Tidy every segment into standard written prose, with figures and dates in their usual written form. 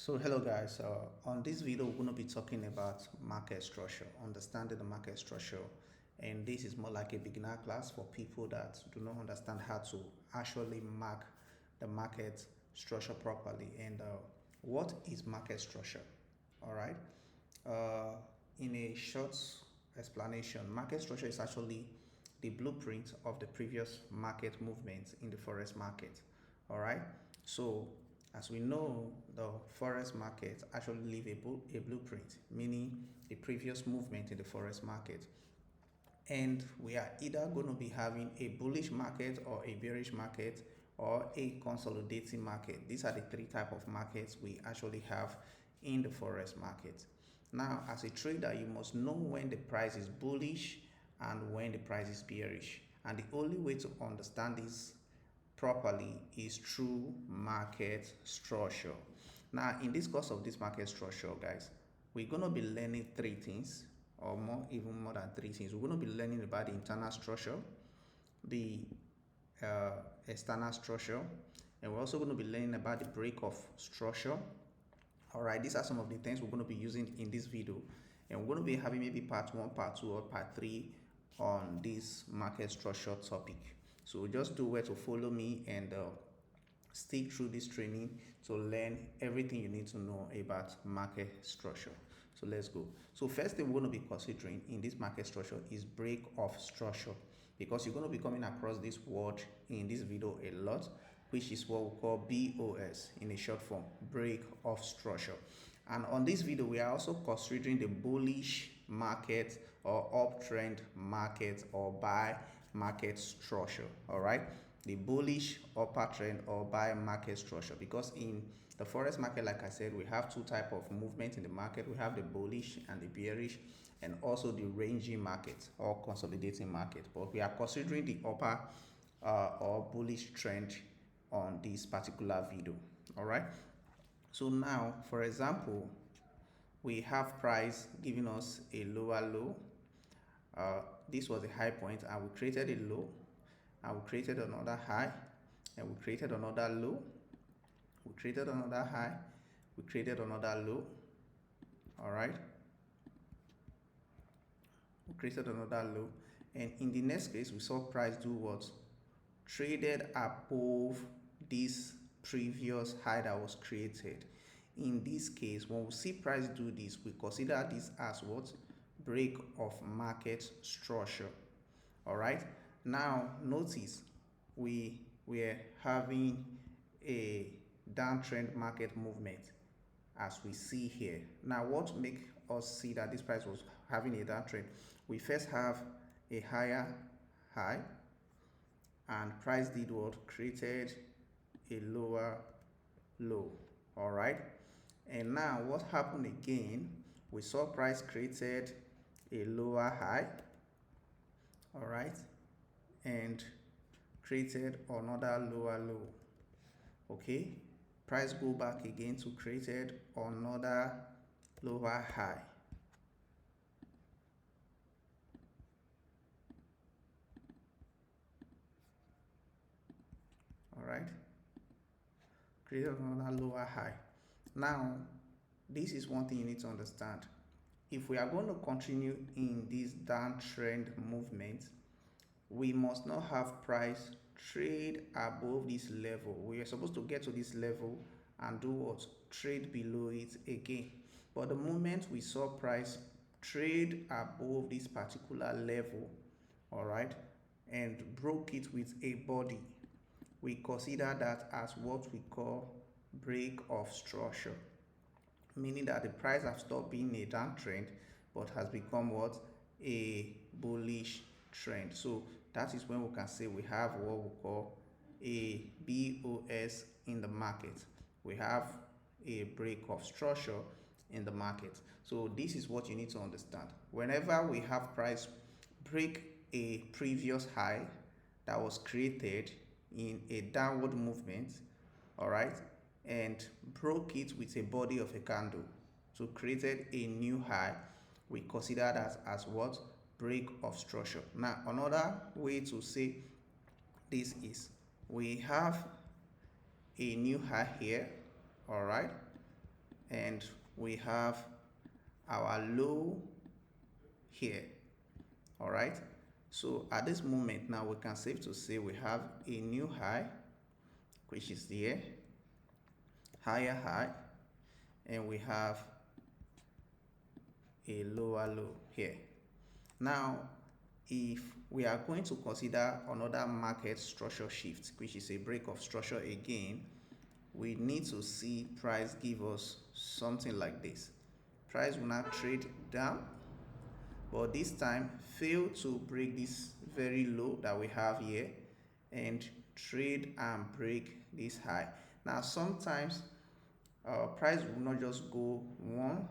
So hello guys, on this video we're going to be talking about market structure, understanding the market structure, and this is more like a beginner class for people that do not understand how to actually mark the market structure properly. And what is market structure? All right. Uh, in a short explanation, market structure is actually the blueprint of the previous market movements in the forex market. All right. So as we know, the forex market actually leave a blueprint, meaning the previous movement in the forex market. And we are either going to be having a bullish market or a bearish market or a consolidating market. These are the three types of markets we actually have in the forex market. Now, as a trader, you must know when the price is bullish and when the price is bearish. And the only way to understand this properly is through market structure. Now, in this course of this market structure, guys, we're going to be learning three things, or more, even more than three things. We're going to be learning about the internal structure, the uh, external structure, and we're also going to be learning about the break of structure. All right, these are some of the things we're going to be using in this video, and we're going to be having maybe part one, part two, or part three on this market structure topic. So just do well to follow me and stick through this training to learn everything you need to know about market structure. So let's go. So first thing we're going to be considering in this market structure is break of structure, because you're going to be coming across this word in this video a lot, which is what we call BOS in a short form, break of structure. And on this video, we are also considering the bullish market or uptrend market or buy market structure. All right, the bullish upper trend or buy market structure, because in the forex market, like I said, we have two types of movement in the market. We have the bullish and the bearish, and also the ranging market or consolidating market. But we are considering the upper or bullish trend on this particular video. All right, so now, for example, we have price giving us a lower low. This was a high point, and we created a low, and we created another high, and we created another low, we created another high, we created another low. All right, we created another low, and in the next case we saw price do what? Traded above this previous high that was created. In this case, when we see price do this, we consider this as what? Break of market structure. All right, now notice we were having a downtrend market movement, as we see here. Now, what make us see that this price was having a downtrend? We first have a higher high, and price did what? Created a lower low. All right, and now what happened again? We saw price created a lower high. All right, and created another lower low. Okay, price go back again to created another lower high. All right, created another lower high. Now, this is one thing you need to understand. If we are going to continue in this downtrend movement, we must not have price trade above this level. We are supposed to get to this level and do what? Trade below it again. But the moment we saw price trade above this particular level, all right, and broke it with a body, we consider that as what we call break of structure, meaning that the price has stopped being a downtrend but has become what? A bullish trend. So that is when we can say we have what we call a BOS in the market. We have a break of structure in the market. So this is what you need to understand. Whenever we have price break a previous high that was created in a downward movement, all right, and broke it with a body of a candle, so created a new high, we consider that as what? Break of structure. Now, another way to say this is we have a new high here, all right, and we have our low here. All right, so at this moment now we can safe to say we have a new high, which is here, higher high, and we have a lower low here. Now if we are going to consider another market structure shift, which is a break of structure again, we need to see price give us something like this. Price will not trade down, but this time fail to break this very low that we have here and trade and break this high. Now sometimes price will not just go one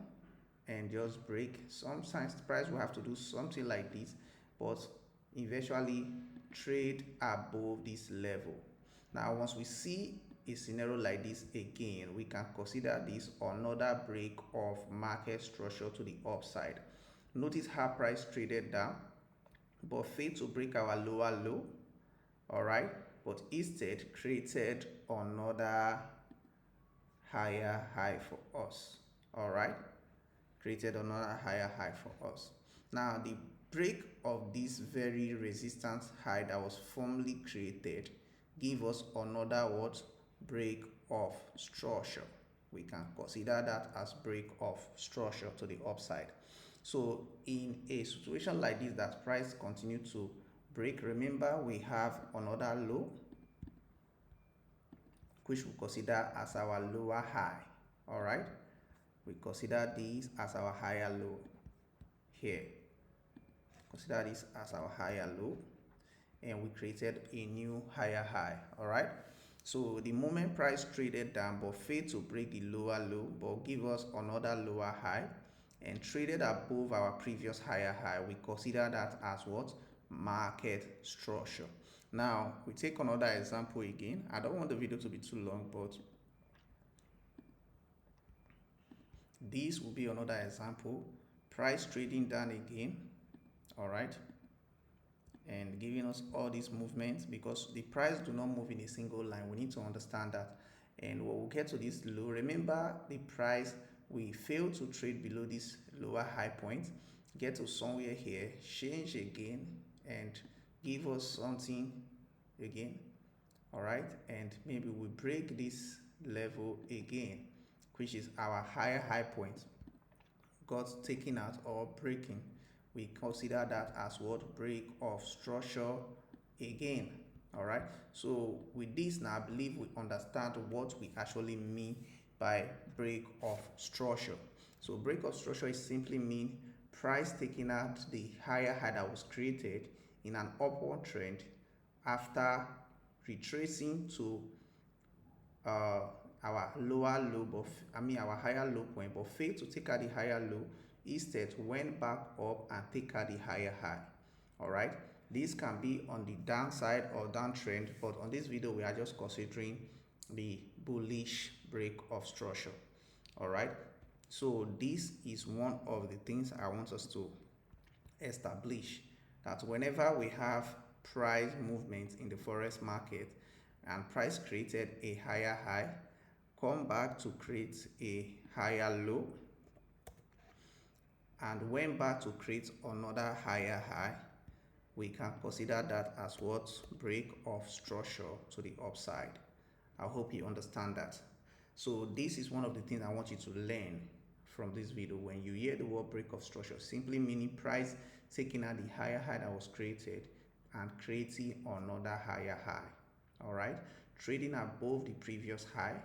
and just break. Sometimes the price will have to do something like this, but eventually trade above this level. Now once we see a scenario like this again, we can consider this another break of market structure to the upside. Notice how price traded down but failed to break our lower low, all right, but instead created another higher high for us. All right, created another higher high for us. Now the break of this very resistance high that was formerly created give us another what break of structure. We can consider that as break of structure to the upside. So in a situation like this that price continue to break, remember we have another low which we consider as our lower high. All right, we consider this as our higher low here. Consider this as our higher low, and we created a new higher high. All right, so the moment price traded down but failed to break the lower low but give us another lower high and traded above our previous higher high, we consider that as what? Market structure. Now we take another example again. I don't want the video to be too long, but this will be another example. Price trading down again, all right, and giving us all these movements, because the price do not move in a single line. We need to understand that. And when we get to this low, remember the price, we fail to trade below this lower high point, get to somewhere here, change again, and give us something again. All right, and maybe we break this level again, which is our higher high point, got taken out or breaking. We consider that as what? Break of structure again. All right, so with this now, I believe we understand what we actually mean by break of structure. So break of structure is simply mean price taking out the higher high that was created in an upward trend after retracing to our lower low, but our higher low point, but failed to take out the higher low, instead went back up and take out the higher high. All right, this can be on the downside or downtrend, but on this video we are just considering the bullish break of structure. All right, so this is one of the things I want us to establish, that whenever we have price movement in the forex market and price created a higher high, come back to create a higher low, and went back to create another higher high, we can consider that as what? Break of structure to the upside. I hope you understand that. So this is one of the things I want you to learn from this video. When you hear the word break of structure, simply meaning price taking out the higher high that was created and creating another higher high. All right, trading above the previous high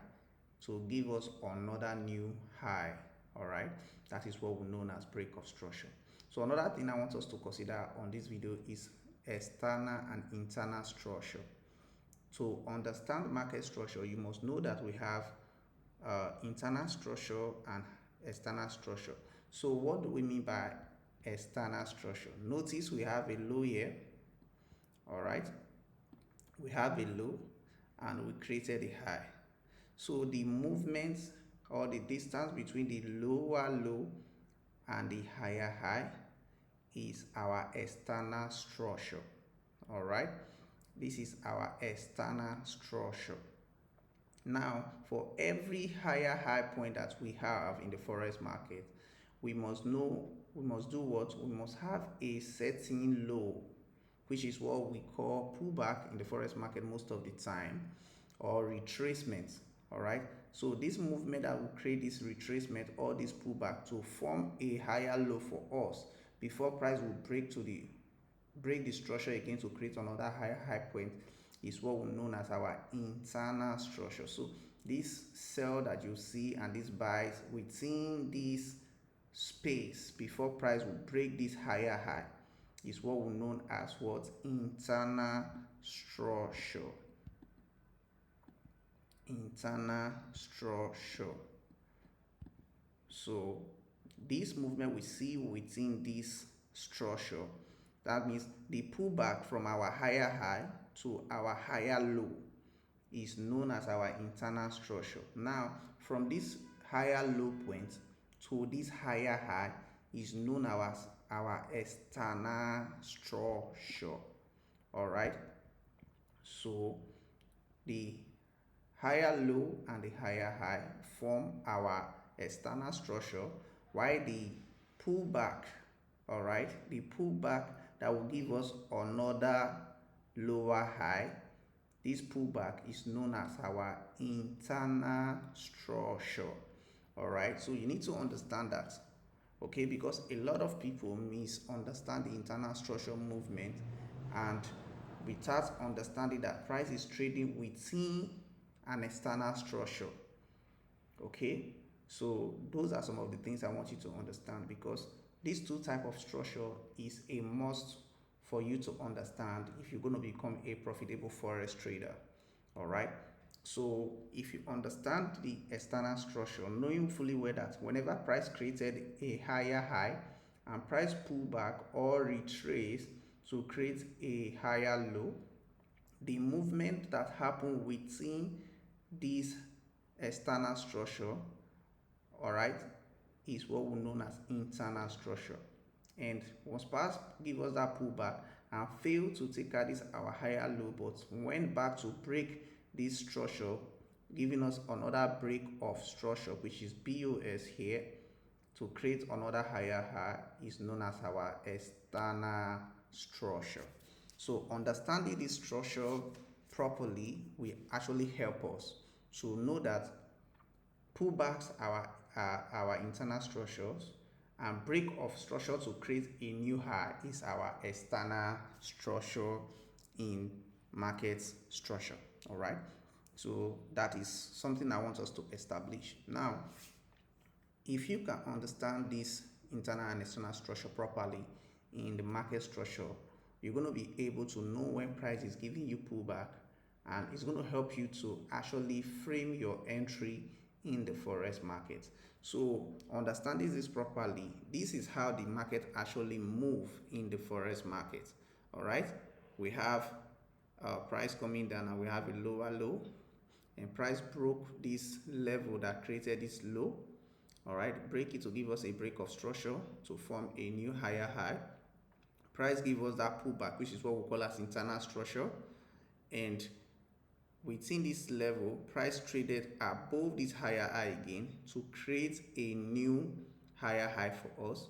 to give us another new high. All right, that is what we know as break of structure. So another thing I want us to consider on this video is external and internal structure. To understand market structure, you must know that we have internal structure and external structure. So what do we mean by external structure? Notice we have a low here. All right, we have a low and we created a high. So the movement or the distance between the lower low and the higher high is our external structure. All right, this is our external structure. Now, for every higher high point that we have in the forex market, we must know, we must do what? We must have a setting low, which is what we call pullback in the forex market most of the time, or retracement. All right. So this movement that will create this retracement or this pullback to form a higher low for us before price will break the structure again to create another higher high point is what we know as our internal structure. So this sell that you see and this buys within this space before price will break this higher high is what we know as what? Internal structure. Internal structure. So this movement we see within this structure, that means the pullback from our higher high to our higher low is known as our internal structure. Now, from this higher low point to this higher high is known as our external structure. All right. So the higher low and the higher high form our external structure, while the pullback, all right, the pullback that will give us another lower high, this pullback is known as our internal structure. All right, so you need to understand that, okay, because a lot of people misunderstand the internal structure movement, and without understanding that price is trading within an external structure. Okay, so those are some of the things I want you to understand, because these two type of structure is a must for you to understand if you're going to become a profitable forex trader. All right, so if you understand the external structure, knowing fully well that whenever price created a higher high and price pull back or retrace to create a higher low, the movement that happened within this external structure, all right, is what we know as internal structure. And once price give us that pullback and fail to take out this our higher low, but went back to break this structure, giving us another break of structure, which is BOS here, to create another higher high, is known as our external structure. So understanding this structure properly will actually help us to know that pullbacks our internal structures, and break of structure to create a new high is our external structure in market structure. All right, so that is something I want us to establish. Now, if you can understand this internal and external structure properly in the market structure, you're going to be able to know when price is giving you pullback, and it's going to help you to actually frame your entry in the forex market. So understanding this properly, this is how the market actually move in the forex market. All right, we have price coming down and we have a lower low, and price broke this level that created this low. All right, break it to give us a break of structure to form a new higher high. Price give us that pullback, which is what we call as internal structure, and within this level, price traded above this higher high again to create a new higher high for us,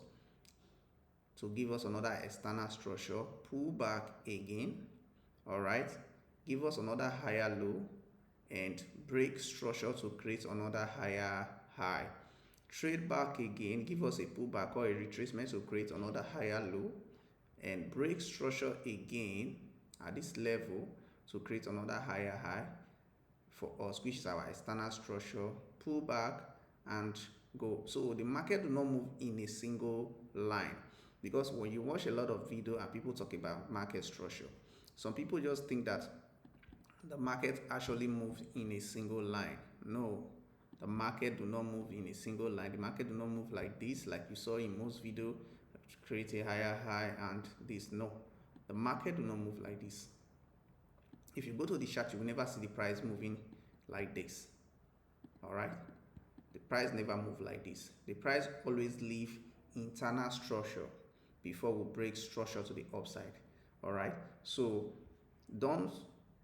to give us another external structure, pull back again, all right, give us another higher low, and break structure to create another higher high. Trade back again, give us a pullback or a retracement to create another higher low, and break structure again at this level to create another higher high for us, which is our external structure, pull back and go. So the market do not move in a single line, because when you watch a lot of video and people talk about market structure, some people just think that the market actually moves in a single line. No, the market do not move in a single line. The market do not move like this, like you saw in most video, create a higher high and this. No, the market do not move like this. If you go to the chart, you will never see the price moving like this. All right, the price never move like this. The price always leave internal structure before we break structure to the upside. All right, so don't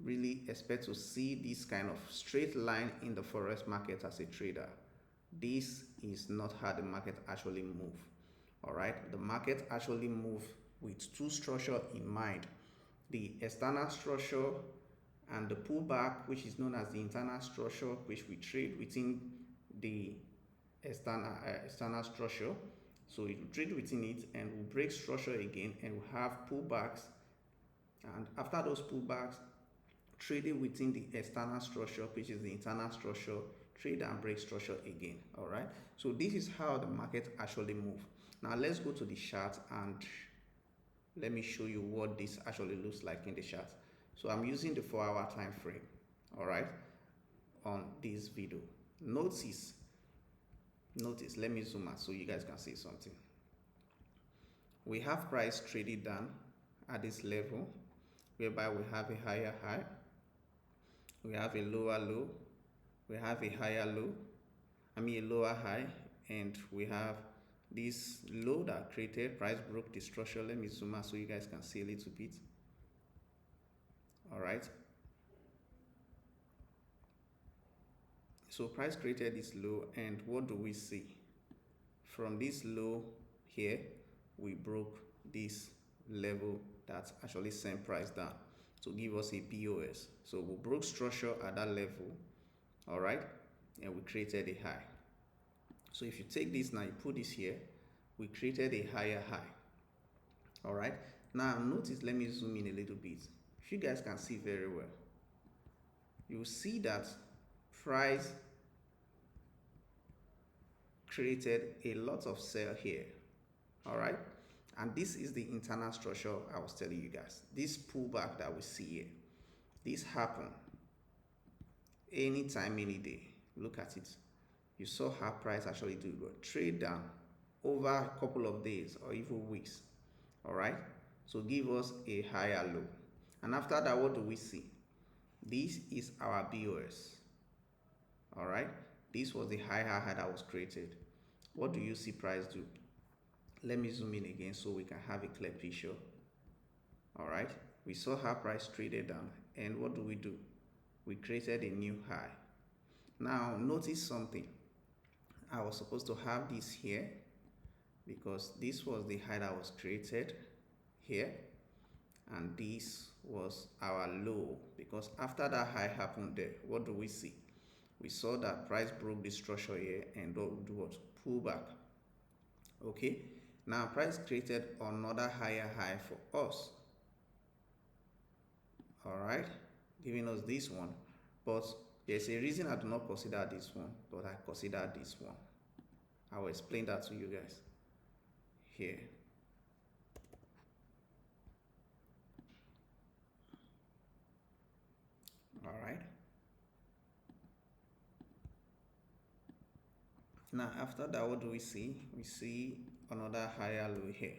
really expect to see this kind of straight line in the forex market as a trader. This is not how the market actually move. All right, the market actually move with two structure in mind: the external structure and the pullback, which is known as the internal structure, which we trade within the external structure. So it will trade within it and will break structure again, and we have pullbacks, and after those pullbacks, trading within the external structure, which is the internal structure, trade and break structure again. All right, so this is how the market actually move. Now let's go to the chart and let me show you what this actually looks like in the chart. So I'm using the 4-hour time frame, all right, on this video. Notice, let me zoom out so you guys can see something. We have price traded down at this level, whereby we have a higher high, we have a lower low, we have a higher low, a lower high, and we have this low that created, price broke the structure. Let me zoom out so you guys can see a little bit. All right, so price created this low, and what do we see? From this low here, we broke this level that actually sent price down to give us a POS. So we broke structure at that level, all right, and we created a high. So if you take this now, you put this here, we created a higher high. All right, now notice, let me zoom in a little bit. If you guys can see very well, you will see that price created a lot of sell here. All right, and this is the internal structure I was telling you guys. This pullback that we see here, this happened anytime, any day. Look at it. You saw how price actually do it. Trade down over a couple of days or even weeks. All right, so give us a higher low, and after that, what do we see? This is our BOS. All right, this was the higher high that was created. What do you see price do? Let me zoom in again so we can have a clear picture. All right, we saw how price traded down, and what do? We created a new high. Now notice something. I was supposed to have this here because this was the high that was created here, and this was our low, because after that high happened there, what do we see? We saw that price broke the structure here and do what? Pull back. Okay, now price created another higher high for us. All right, giving us this one, but there's a reason I do not consider this one, but I consider this one. I will explain that to you guys here. All right, now after that, what do we see? We see another higher low here.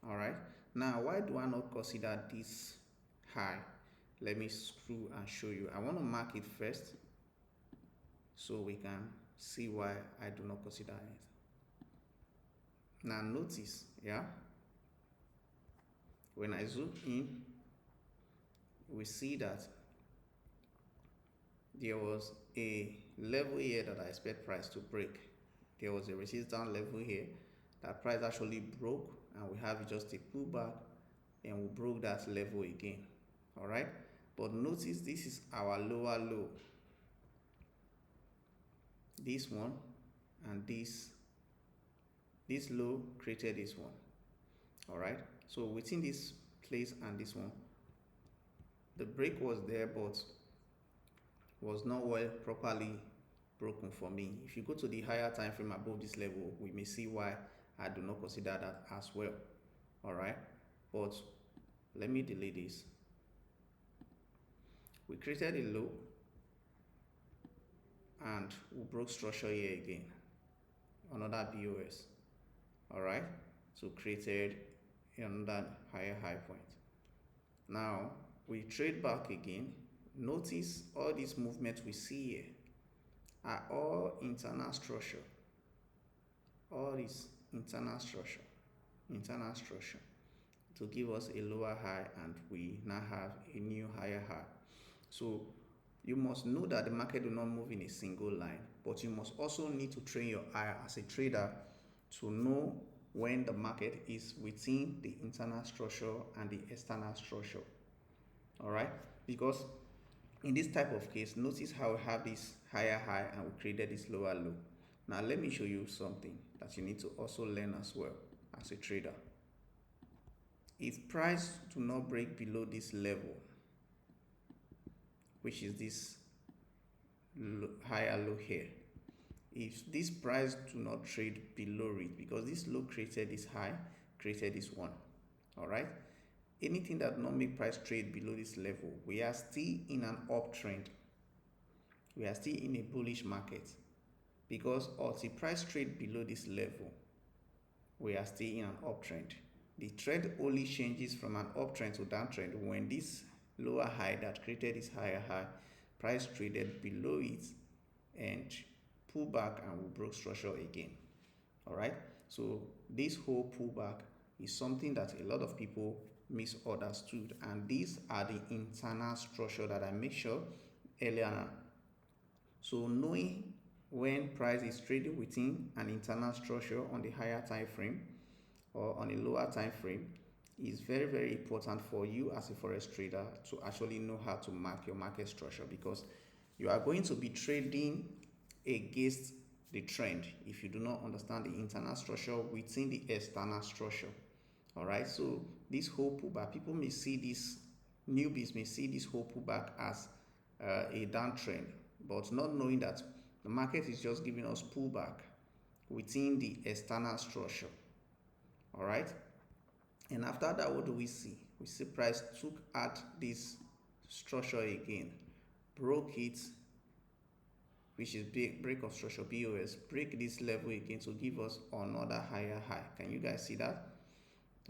All right, now why do I not consider this high? Let me screw and show you. I want to mark it first so we can see why I do not consider it. Now notice, yeah, when I zoom in, we see that there was a level here that I expect price to break. There was a resistance level here that price actually broke, and we have just a pullback, and we broke that level again. All right, but notice this is our lower low, this one, and this low created this one. All right, so within this place and this one, the break was there but was not well properly broken for me. If you go to the higher time frame above this level, we may see why I do not consider that as well. All right, but let me delete this. We created a low and we broke structure here again, another BOS. All right, so created another higher high point. Now we trade back again. Notice all these movements we see here are all internal structure. All this internal structure. to give us a lower high, and we now have a new higher high. So you must know that the market will not move in a single line, but you must also need to train your eye as a trader to know when the market is within the internal structure and the external structure. All right, because in this type of case, notice how we have this higher high and we created this lower low. Now let me show you something that you need to also learn as well as a trader. If price do not break below this level, which is this higher low here, if this price do not trade below it, because this low created this high, created this one, all right, anything that not make price trade below this level, we are still in an uptrend, we are still in a bullish market, because until price trade below this level, we are still in an uptrend. The trend only changes from an uptrend to downtrend when this lower high that created this higher high, price traded below it and pull back and will broke structure again. All right, so this whole pullback is something that a lot of people misunderstood, and these are the internal structure that I make sure earlier on. So knowing when price is trading within an internal structure on the higher time frame or on a lower time frame is very, very important for you as a forex trader to actually know how to mark your market structure, because you are going to be trading against the trend if you do not understand the internal structure within the external structure. All right, so this whole pullback, people may see this, newbies may see this whole pullback as a downtrend, but not knowing that the market is just giving us pullback within the external structure. All right, and after that, what do we see? We see price took at this structure again, broke it, which is break of structure, BOS, break this level again to give us another higher high. Can you guys see that?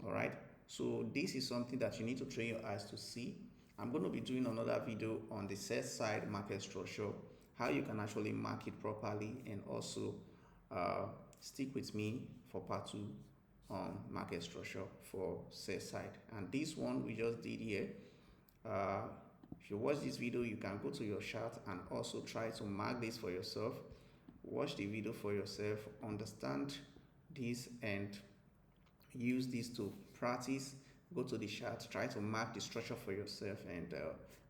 All right, so this is something that you need to train your eyes to see. I'm going to be doing another video on the sell side market structure, how you can actually mark it properly, and also stick with me for part 2 on market structure for sell side. And this one we just did here, if you watch this video, you can go to your chart and also try to mark this for yourself. Watch the video for yourself, understand this, and use this to practice. Go to the chart, try to mark the structure for yourself, and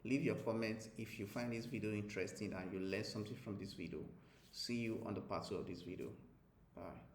leave your comments if you find this video interesting and you learn something from this video. See you on the part 2 of this video. Bye.